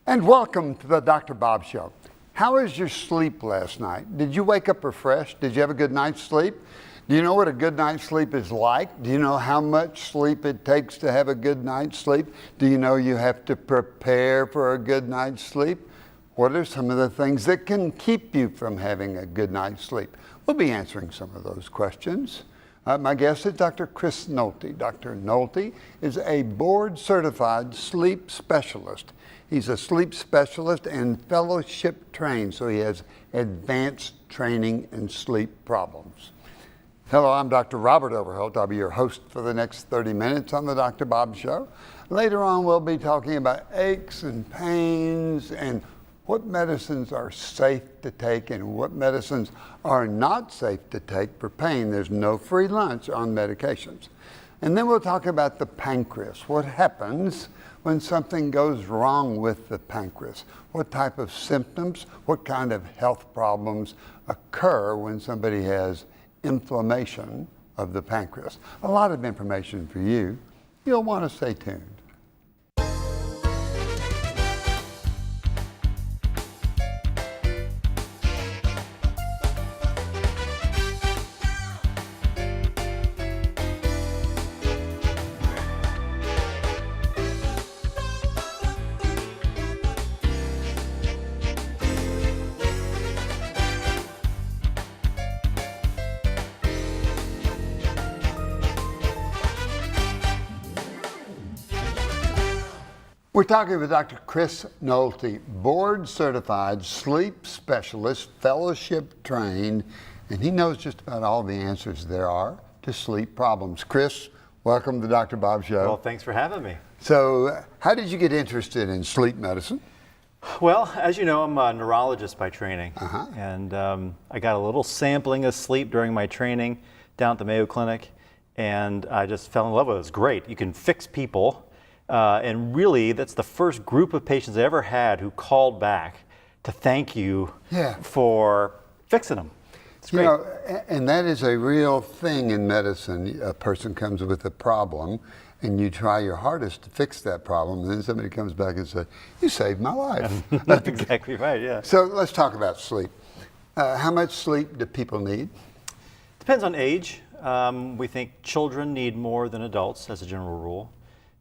And welcome to the Dr. Bob Show. How was your sleep last night? Did you wake up refreshed? Did you have a good night's sleep? Do you know what a good night's sleep is like? Do you know how much sleep it takes to have a good night's sleep? Do you know you have to prepare for a good night's sleep? What are some of the things that can keep you from having a good night's sleep? We'll be answering some of those questions. My guest is Dr. Chris Nolte. Dr. Nolte is a board-certified sleep specialist. He's a sleep specialist and fellowship trained, so he has advanced training in sleep problems. Hello, I'm Dr. Robert Overholt. I'll be your host for the next 30 minutes on the Dr. Bob Show. Later on, we'll be talking about aches and pains and what medicines are safe to take and what medicines are not safe to take for pain. There's no free lunch on medications. And then we'll talk about the pancreas. What happens when something goes wrong with the pancreas? What type of symptoms, what kind of health problems occur when somebody has inflammation of the pancreas? A lot of information for you. You'll want to stay tuned. We're talking with Dr. Chris Nolte, board-certified sleep specialist, fellowship trained, and he knows just about all the answers there are to sleep problems. Chris, welcome to the Dr. Bob Show. Well, thanks for having me. So, how did you get interested in sleep medicine? Well, as you know, I'm a neurologist by training, and I got a little sampling of sleep during my training down at the Mayo Clinic, and I just fell in love with it. It's great. You can fix people. And really, that's the first group of patients I ever had who called back to thank you for fixing them. It's great. You know, and that is a real thing in medicine. A person comes with a problem, and you try your hardest to fix that problem, and then somebody comes back and says, "You saved my life." That's exactly right, yeah. So let's talk about sleep. How much sleep do people need? Depends on age. We think children need more than adults, as a general rule.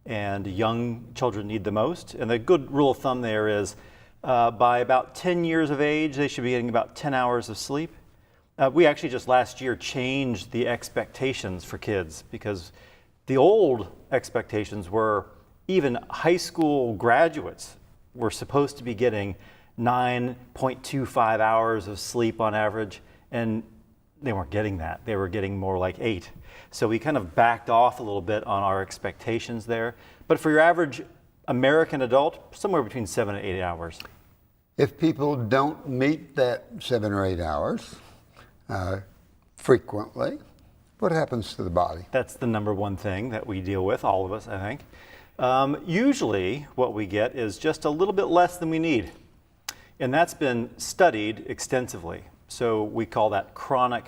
And young children need the most. And the good rule of thumb there is by about 10 years of age, they should be getting about 10 hours of sleep. We actually just last year changed the expectations for kids because the old expectations were even high school graduates were supposed to be getting 9.25 hours of sleep on average, and they weren't getting that. They were getting more like 8. So we kind of backed off a little bit on our expectations there. But for your average American adult, somewhere between 7 and 8 hours. If people don't meet that 7 or 8 hours frequently, what happens to the body? That's the number one thing that we deal with, all of us, I think. Usually what we get is just a little bit less than we need. And that's been studied extensively. So we call that chronic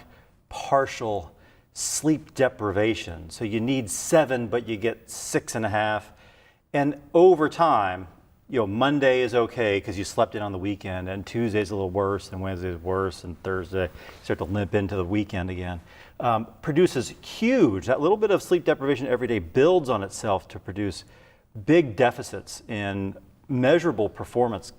partial sleep deprivation. So you need 7, but you get 6.5. And over time, you know, Monday is okay because you slept in on the weekend, and Tuesday's a little worse, and Wednesday's worse, and Thursday you start to limp into the weekend again. Produces huge, that little bit of sleep deprivation every day builds on itself to produce big deficits in measurable performance.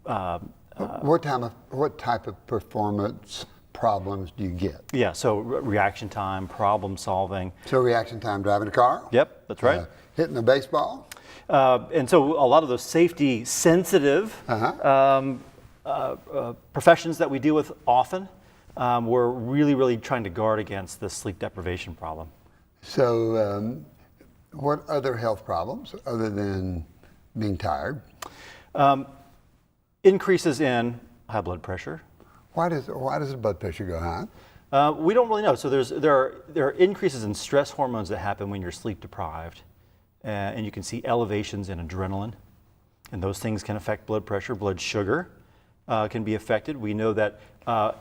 What type of performance problems do you get? Yeah, so reaction time, problem solving. So reaction time, driving a car? Yep, that's right. Hitting a baseball? And so a lot of those safety sensitive professions that we deal with often, we're really trying to guard against this sleep deprivation problem. So what other health problems other than being tired? Increases in high blood pressure. Why does the blood pressure go high? We don't really know. So there are increases in stress hormones that happen when you're sleep deprived, and you can see elevations in adrenaline, and those things can affect blood pressure. Blood sugar can be affected. We know that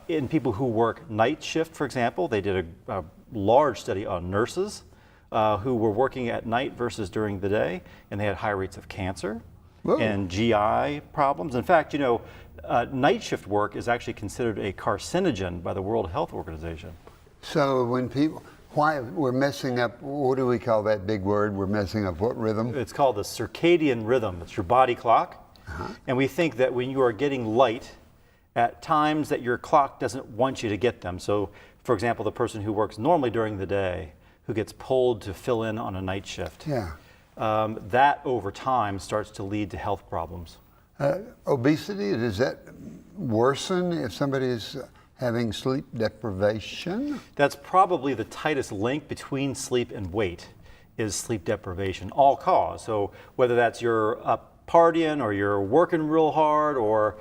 in people who work night shift, for example, they did a large study on nurses who were working at night versus during the day, and they had high rates of cancer. Whoa. and GI problems. In fact, you know, night shift work is actually considered a carcinogen by the World Health Organization. So when people, why we're messing up, what do we call that big word? We're messing up what rhythm? It's called the circadian rhythm. It's your body clock. And we think that when you are getting light at times that your clock doesn't want you to get them. So, for example, the person who works normally during the day, who gets pulled to fill in on a night shift, that over time starts to lead to health problems. Obesity, does that worsen if somebody is having sleep deprivation? That's probably the tightest link between sleep and weight is sleep deprivation, all cause. So whether that's you're up partying or you're working real hard or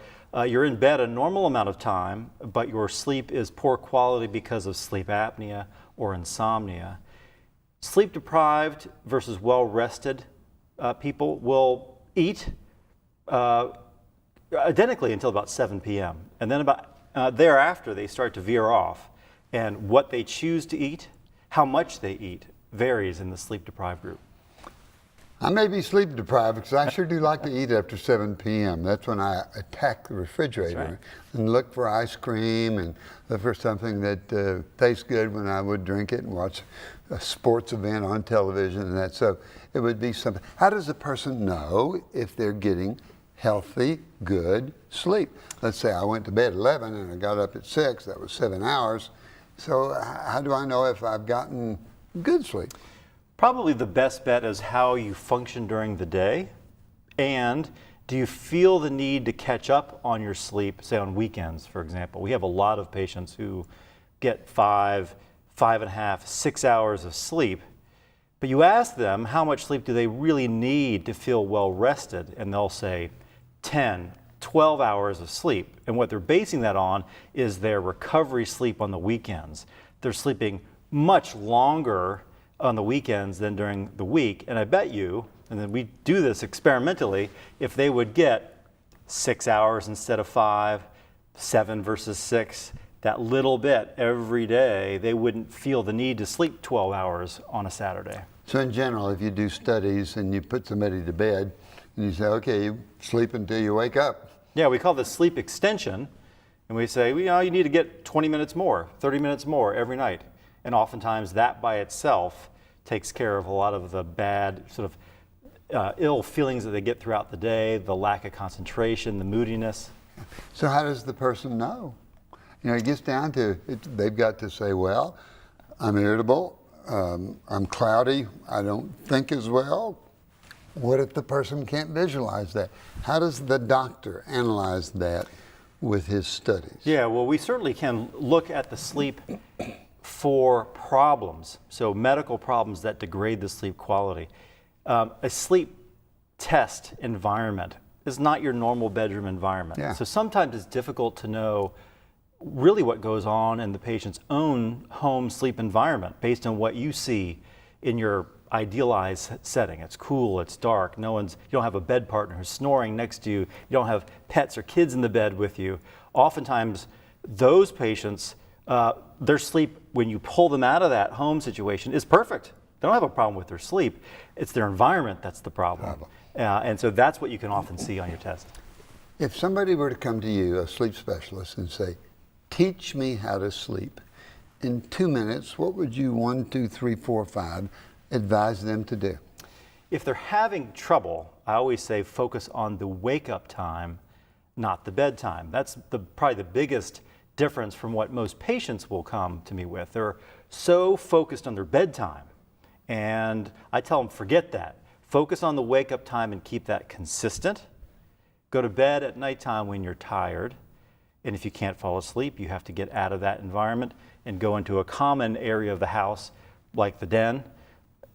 you're in bed a normal amount of time, but your sleep is poor quality because of sleep apnea or insomnia. Sleep deprived versus well rested people will eat identically until about 7 p.m. And then about thereafter they start to veer off. And what they choose to eat, how much they eat, varies in the sleep deprived group. I may be sleep deprived because I sure do like to eat after 7 p.m. That's when I attack the refrigerator and look for ice cream and look for something that tastes good when I would drink it and watch a sports event on television and that. So it would be something. How does a person know if they're getting healthy, good sleep? Let's say I went to bed at 11 and I got up at 6. That was 7 hours. So how do I know if I've gotten good sleep? Probably the best bet is how you function during the day, and do you feel the need to catch up on your sleep, say on weekends, for example. We have a lot of patients who get 5, 5.5, 6 hours of sleep, but you ask them how much sleep do they really need to feel well rested, and they'll say 10, 12 hours of sleep. And what they're basing that on is their recovery sleep on the weekends. They're sleeping much longer on the weekends than during the week. And I bet you, and then we do this experimentally, if they would get 6 hours instead of 5, 7 versus 6, that little bit every day, they wouldn't feel the need to sleep 12 hours on a Saturday. So in general, if you do studies and you put somebody to bed and you say, okay, you sleep until you wake up. Yeah, we call this sleep extension. And we say, well, you know, you need to get 20 minutes more, 30 minutes more every night. And oftentimes that by itself takes care of a lot of the bad sort of ill feelings that they get throughout the day, the lack of concentration, the moodiness. So how does the person know? You know, it gets down to, they've got to say, well, I'm irritable, I'm cloudy, I don't think as well. What if the person can't visualize that? How does the doctor analyze that with his studies? Yeah, well, we certainly can look at the sleep for problems, so medical problems that degrade the sleep quality. A sleep test environment is not your normal bedroom environment. Yeah. So sometimes it's difficult to know really what goes on in the patient's own home sleep environment based on what you see in your idealized setting. It's cool, it's dark, you don't have a bed partner who's snoring next to you, you don't have pets or kids in the bed with you. Oftentimes, those patients, their sleep, when you pull them out of that home situation, is perfect. They don't have a problem with their sleep. It's their environment that's the problem. And so that's what you can often see on your test. If somebody were to come to you, a sleep specialist, and say, teach me how to sleep, in 2 minutes, what would you, 1, 2, 3, 4, 5, advise them to do? If they're having trouble, I always say focus on the wake-up time, not the bedtime. That's probably the biggest difference from what most patients will come to me with. They're so focused on their bedtime, and I tell them, forget that. Focus on the wake-up time and keep that consistent. Go to bed at nighttime when you're tired, and if you can't fall asleep, you have to get out of that environment and go into a common area of the house, like the den.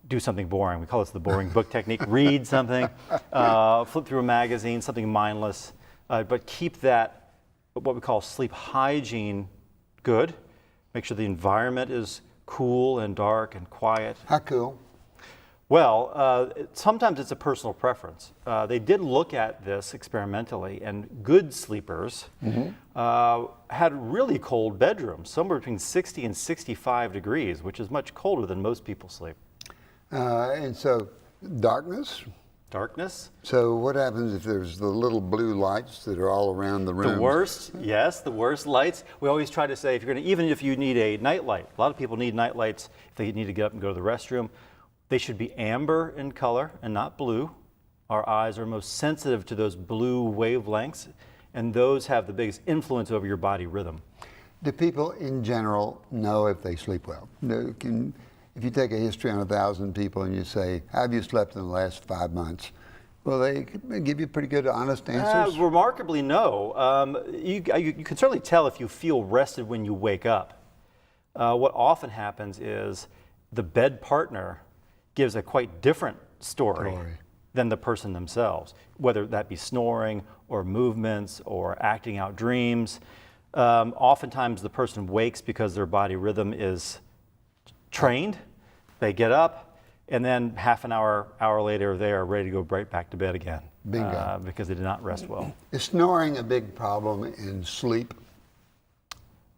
Do something boring. We call this the boring book technique. Read something, flip through a magazine, something mindless, but keep that, what we call sleep hygiene, good. Make sure the environment is cool and dark and quiet. How cool? Well, sometimes it's a personal preference. They did look at this experimentally, and good sleepers had really cold bedrooms, somewhere between 60 and 65 degrees, which is much colder than most people sleep. And so darkness, Darkness. So what happens if there's the little blue lights that are all around the room? The worst, yes, the worst lights. We always try to say, if you're going to, even if you need a night light, a lot of people need night lights if they need to get up and go to the restroom. They should be amber in color and not blue. Our eyes are most sensitive to those blue wavelengths, and those have the biggest influence over your body rhythm. Do people in general know if they sleep well? If you take a history on 1,000 people and you say, have you slept in the last 5 months? Well, they give you pretty good, honest answers? Remarkably, no. You can certainly tell if you feel rested when you wake up. What often happens is the bed partner gives a quite different story than the person themselves, whether that be snoring or movements or acting out dreams. Oftentimes the person wakes because their body rhythm is trained. They get up, and then half an hour later, they are ready to go right back to bed again. Bingo. Because they did not rest well. Is snoring a big problem in sleep?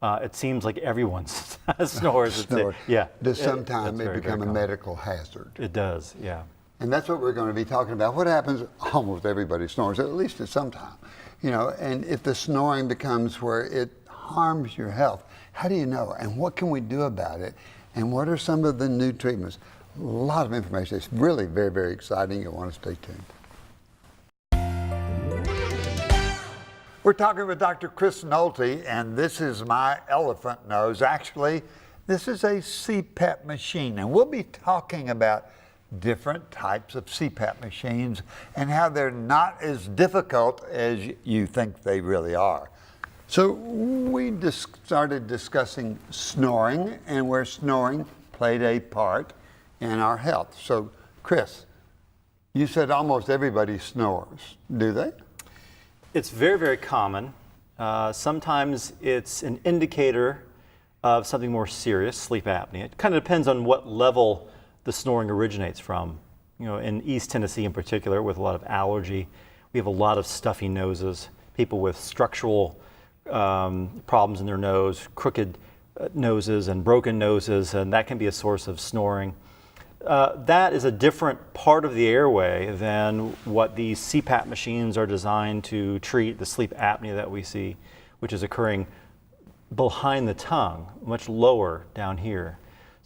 It seems like everyone snores. Yeah. Does sometimes it become a medical hazard? It does, yeah. And that's what we're going to be talking about. What happens? Almost everybody snores, at least at some time. And if the snoring becomes where it harms your health, how do you know? And what can we do about it? And what are some of the new treatments? A lot of information. It's really very, very exciting. You'll want to stay tuned. We're talking with Dr. Chris Nolte, and this is my elephant nose. Actually, this is a CPAP machine, and we'll be talking about different types of CPAP machines and how they're not as difficult as you think they really are. So we started discussing snoring and where snoring played a part in our health. So Chris, you said almost everybody snores. Do they? It's very, very common. Sometimes it's an indicator of something more serious, sleep apnea. It kind of depends on what level the snoring originates from. In East Tennessee in particular, with a lot of allergy, we have a lot of stuffy noses, people with structural problems in their nose, crooked noses and broken noses, and that can be a source of snoring. That is a different part of the airway than what these CPAP machines are designed to treat, the sleep apnea that we see, which is occurring behind the tongue, much lower down here.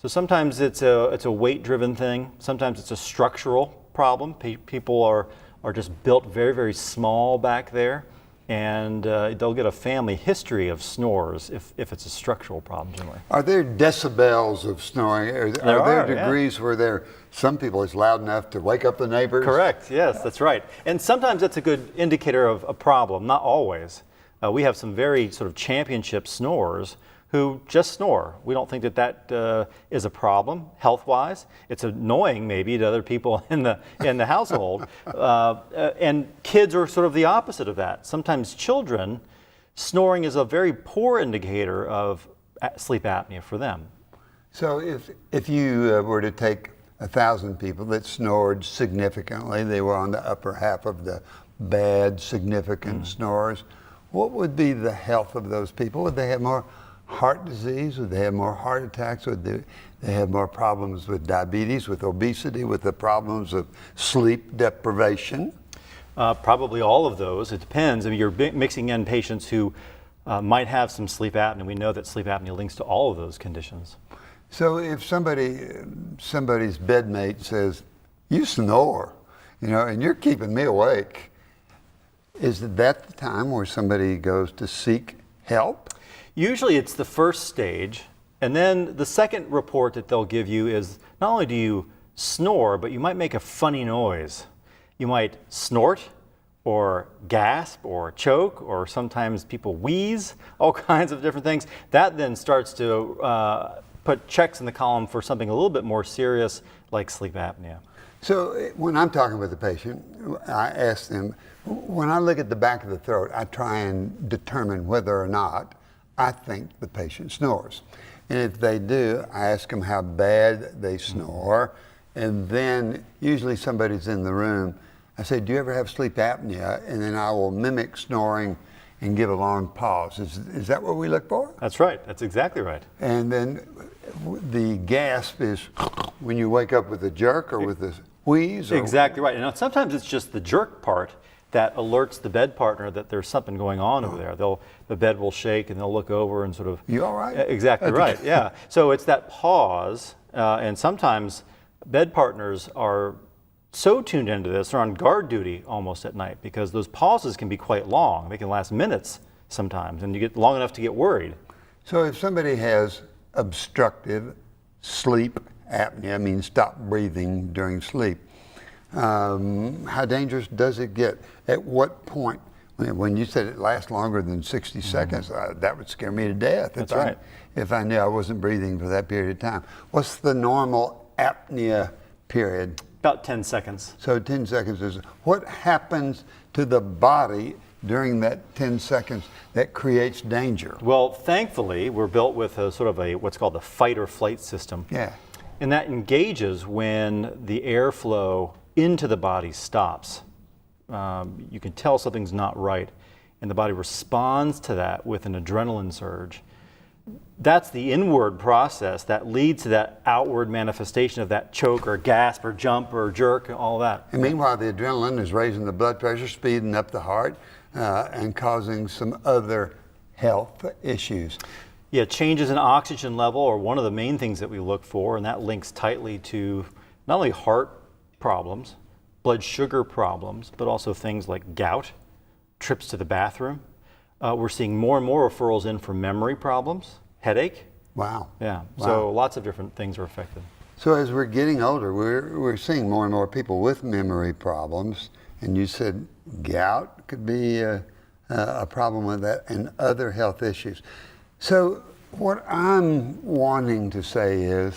So sometimes it's a weight-driven thing. Sometimes it's a structural problem. People are just built very, very small back there, and they'll get a family history of snores if it's a structural problem generally. Are there decibels of snoring? Are there degrees where some people it's loud enough to wake up the neighbors? Correct, yes, that's right. And sometimes that's a good indicator of a problem, not always. We have some very sort of championship snorers who just snore. We don't think that is a problem health-wise. It's annoying maybe to other people in the household. And kids are sort of the opposite of that. Sometimes children, snoring is a very poor indicator of sleep apnea for them. So if you were to take 1,000 people that snored significantly, they were on the upper half of the bad, significant snorers, what would be the health of those people? Would they have more heart disease? Would they have more heart attacks? Would they have more problems with diabetes, with obesity, with the problems of sleep deprivation? Probably all of those. It depends. I mean, you're mixing in patients who might have some sleep apnea. We know that sleep apnea links to all of those conditions. So if somebody's bedmate says, "You snore, and you're keeping me awake," is that the time where somebody goes to seek help? Usually it's the first stage, and then the second report that they'll give you is not only do you snore, but you might make a funny noise. You might snort or gasp or choke, or sometimes people wheeze, all kinds of different things. That then starts to put checks in the column for something a little bit more serious like sleep apnea. So when I'm talking with the patient, I ask them, when I look at the back of the throat, I try and determine whether or not I think the patient snores. And if they do, I ask them how bad they snore. And then usually somebody's in the room. I say, "Do you ever have sleep apnea?" And then I will mimic snoring and give a long pause. Is that what we look for? That's right. That's exactly right. And then the gasp is when you wake up with a jerk or with a wheeze? Or Exactly right. And sometimes it's just the jerk part that alerts the bed partner that there's something going on over there. The bed will shake and they'll look over and sort of. You all right? Exactly right. Yeah. So it's that pause, and sometimes bed partners are so tuned into this, they're on guard duty almost at night because those pauses can be quite long. They can last minutes sometimes, and you get long enough to get worried. So if somebody has obstructive sleep apnea, means stop breathing during sleep, how dangerous does it get? At what point? When you said it lasts longer than 60 seconds, that would scare me to death. That's right. If I knew I wasn't breathing for that period of time. What's the normal apnea period? About 10 seconds. So 10 seconds is, what happens to the body during that 10 seconds that creates danger? Well, thankfully, we're built with a sort of what's called the fight or flight system. Yeah. And that engages when the airflow into the body stops. You can tell something's not right, and the body responds to that with an adrenaline surge. That's the inward process that leads to that outward manifestation of that choke or gasp or jump or jerk and all that. And meanwhile, the adrenaline is raising the blood pressure, speeding up the heart, and causing some other health issues. Yeah, changes in oxygen level are one of the main things that we look for, and that links tightly to not only heart problems, blood sugar problems, but also things like gout, trips to the bathroom. We're seeing more and more referrals in for memory problems, headache. Wow. Yeah, Wow. so lots of different things are affected. So as we're getting older, we're seeing more and more people with memory problems, and you said gout could be a problem with that, and other health issues. So what I'm wanting to say is,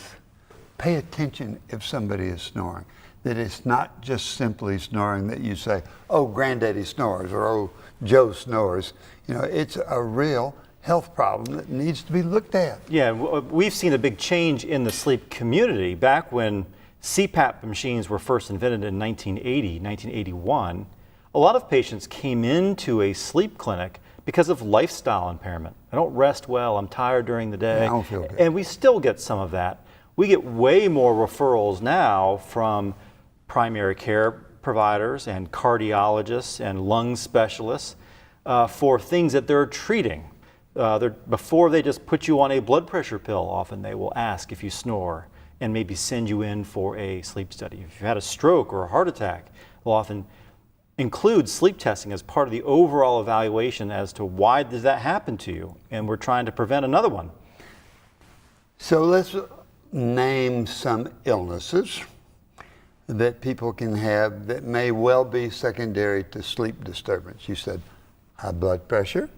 pay attention if somebody is snoring. That it's not just simply snoring that you say, oh, granddaddy snores, or oh, Joe snores. You know, it's a real health problem that needs to be looked at. Yeah, we've seen a big change in the sleep community. Back when CPAP machines were first invented in 1980, 1981, a lot of patients came into a sleep clinic because of lifestyle impairment. I don't rest well, I'm tired during the day. I don't feel good. And we still get some of that. We get way more referrals now from primary care providers and cardiologists and lung specialists for things that they're treating. Before they just put you on a blood pressure pill, often they will ask if you snore and maybe send you in for a sleep study. If you've had a stroke or a heart attack, they'll often include sleep testing as part of the overall evaluation as to why did that happen to you, and we're trying to prevent another one. So let's name some illnesses that people can have that may well be secondary to sleep disturbance. You said high blood pressure,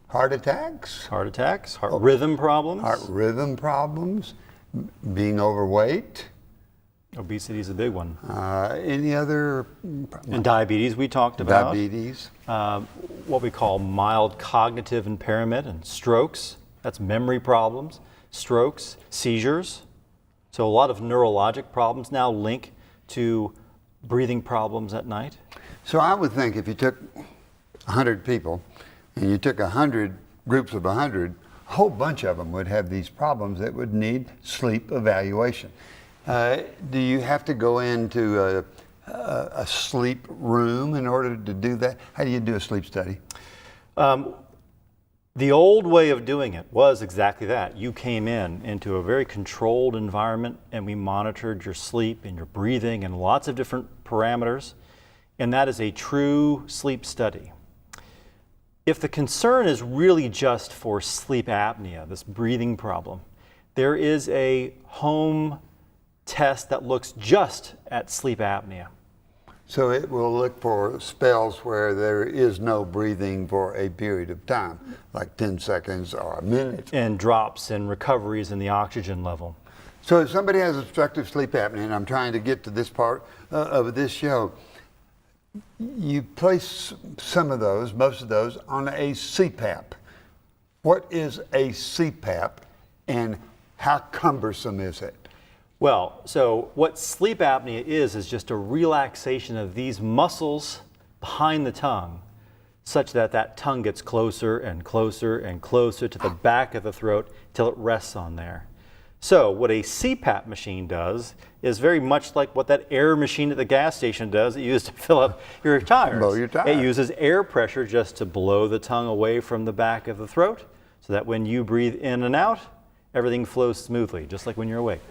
heart attacks, Heart attacks, heart rhythm problems. heart rhythm problems, being overweight. Obesity is a big one. Any other? And diabetes we talked about. Diabetes. What we call mild cognitive impairment and strokes. That's memory problems, strokes, seizures. So a lot of neurologic problems now link to breathing problems at night. So I would think if you took 100 people and you took 100 groups of 100, a whole bunch of them would have these problems that would need sleep evaluation. Do you have to go into a sleep room in order to do that? How do you do a sleep study? The old way of doing it was exactly that. You came into a very controlled environment, and we monitored your sleep and your breathing and lots of different parameters, and that is a true sleep study. If the concern is really just for sleep apnea, this breathing problem, there is a home test that looks just at sleep apnea. So it will look for spells where there is no breathing for a period of time, like 10 seconds or a minute. And drops and recoveries in the oxygen level. So if somebody has obstructive sleep apnea, and I'm trying to get to this part of this show, you place some of those, most of those, on a CPAP. What is a CPAP and how cumbersome is it? Well, so what sleep apnea is just a relaxation of these muscles behind the tongue, such that that tongue gets closer and closer and closer to the back of the throat till it rests on there. So what a CPAP machine does is very much like what that air machine at the gas station does that you use to fill up your tires. Blow your tires. It uses air pressure just to blow the tongue away from the back of the throat so that when you breathe in and out, everything flows smoothly, just like when you're awake.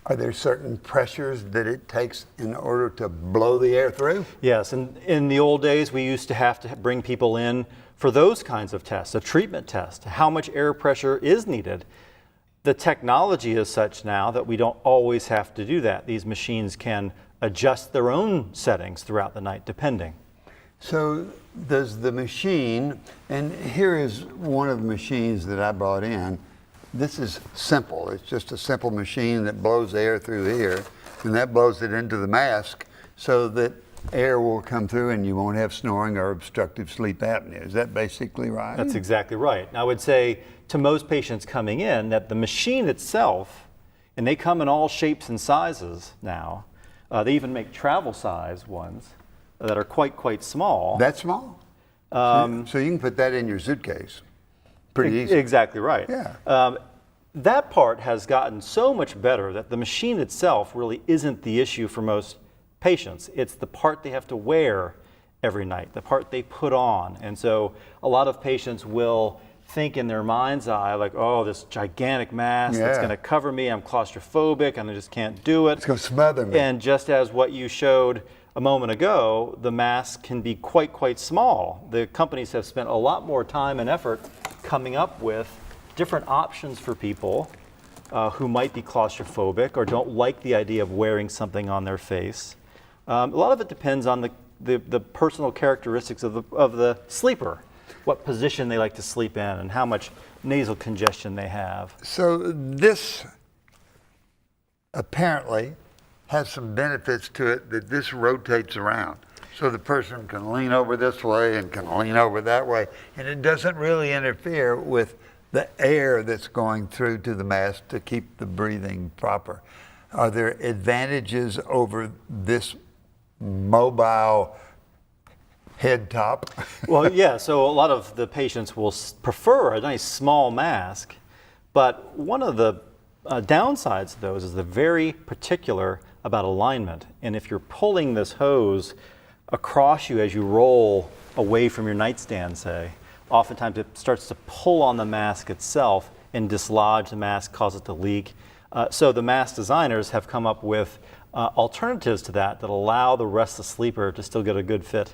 Are there certain pressures that it takes in order to blow the air through? Yes, and in the old days, we used to have to bring people in for those kinds of tests, a treatment test, how much air pressure is needed. The technology is such now that we don't always have to do that. These machines can adjust their own settings throughout the night, depending. So does the machine, and here is one of the machines that I brought in. This is simple. It's just a simple machine that blows air through here, and that blows it into the mask so that air will come through and you won't have snoring or obstructive sleep apnea. Is that basically right? That's exactly right. I would say to most patients coming in that the machine itself, and they come in all shapes and sizes now, they even make travel size ones that are quite small. That small? So you can put that in your suitcase. Pretty easy. Exactly right. Yeah. That part has gotten so much better that the machine itself really isn't the issue for most patients. It's the part they have to wear every night, the part they put on. And so a lot of patients will think in their mind's eye like, oh, this gigantic mask that's going to cover me, I'm claustrophobic and I just can't do it. It's going to smother me. And just as what you showed a moment ago, the mask can be quite small. The companies have spent a lot more time and effort coming up with different options for people who might be claustrophobic or don't like the idea of wearing something on their face. A lot of it depends on the personal characteristics of the sleeper, what position they like to sleep in and how much nasal congestion they have. So this apparently has some benefits to it that this rotates around. So the person can lean over this way and can lean over that way, and it doesn't really interfere with the air that's going through to the mask to keep the breathing proper. Are there advantages over this mobile head top? Well, yeah, so a lot of the patients will prefer a nice small mask, but one of the downsides of those is they're very particular about alignment. And if you're pulling this hose across you as you roll away from your nightstand, say, oftentimes it starts to pull on the mask itself and dislodge the mask, cause it to leak. So the mask designers have come up with alternatives to that allow the restless sleeper to still get a good fit.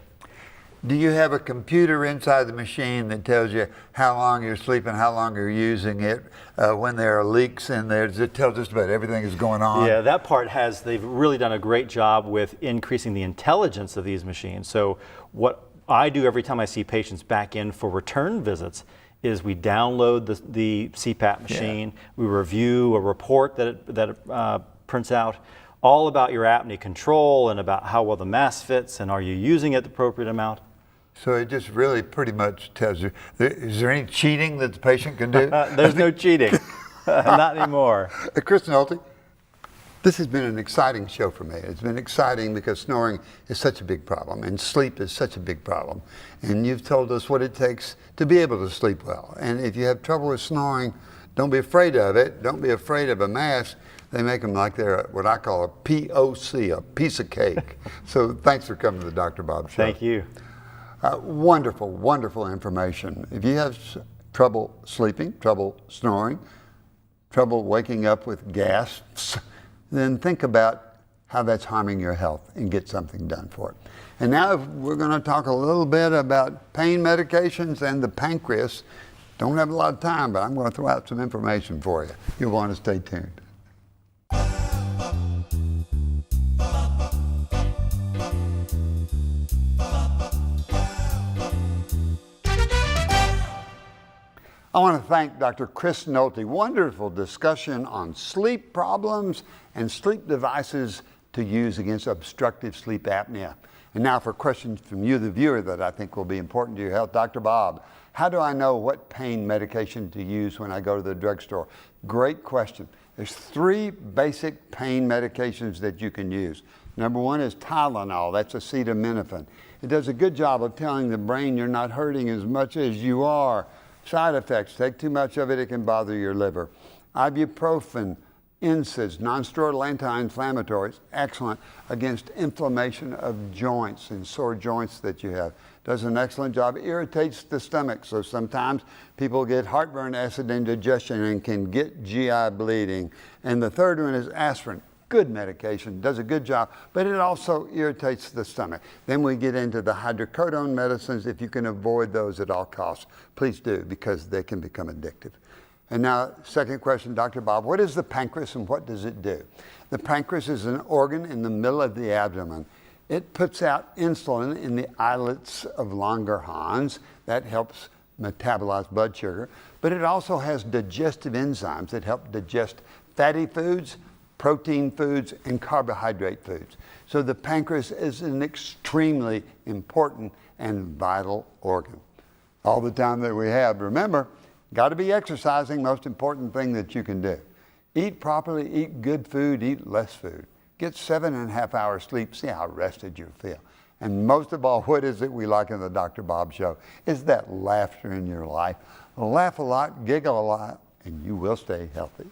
Do you have a computer inside the machine that tells you how long you're sleeping, how long you're using it, when there are leaks in there? Does it tell just about everything that's going on? Yeah, that part they've really done a great job with increasing the intelligence of these machines. So what I do every time I see patients back in for return visits is we download the CPAP machine, we review a report that it prints out, all about your apnea control and about how well the mask fits and are you using it the appropriate amount. So it just really pretty much tells you, is there any cheating that the patient can do? There's no cheating, not anymore. Chris Nolte, this has been an exciting show for me. It's been exciting because snoring is such a big problem and sleep is such a big problem. And you've told us what it takes to be able to sleep well. And if you have trouble with snoring, don't be afraid of it. Don't be afraid of a mask. They make them like they're what I call a POC, a piece of cake. So thanks for coming to the Dr. Bob Show. Thank you. Wonderful, wonderful information. If you have trouble sleeping, trouble snoring, trouble waking up with gas, then think about how that's harming your health and get something done for it. And now we're going to talk a little bit about pain medications and the pancreas. Don't have a lot of time, but I'm going to throw out some information for you. You'll want to stay tuned. I want to thank Dr. Chris Nolte. Wonderful discussion on sleep problems and sleep devices to use against obstructive sleep apnea. And now for questions from you, the viewer, that I think will be important to your health. Dr. Bob, how do I know what pain medication to use when I go to the drugstore? Great question. There's 3 basic pain medications that you can use. Number 1 is Tylenol. That's acetaminophen. It does a good job of telling the brain you're not hurting as much as you are. Side effects, take too much of it, it can bother your liver. Ibuprofen, NSAIDs, non-steroidal anti-inflammatories, excellent against inflammation of joints and sore joints that you have. Does an excellent job, irritates the stomach. So sometimes people get heartburn, acid indigestion, and can get GI bleeding. And the third one is aspirin. Good medication, does a good job, but it also irritates the stomach. Then we get into the hydrocodone medicines. If you can avoid those at all costs, please do, because they can become addictive. And now, second question, Dr. Bob, what is the pancreas and what does it do? The pancreas is an organ in the middle of the abdomen. It puts out insulin in the islets of Langerhans. That helps metabolize blood sugar. But it also has digestive enzymes that help digest fatty foods, protein foods, and carbohydrate foods. So the pancreas is an extremely important and vital organ. All the time that we have, remember, got to be exercising, most important thing that you can do. Eat properly, eat good food, eat less food. Get 7.5 hours sleep, see how rested you feel. And most of all, what is it we like in the Dr. Bob Show? Is that laughter in your life. Laugh a lot, giggle a lot, and you will stay healthy.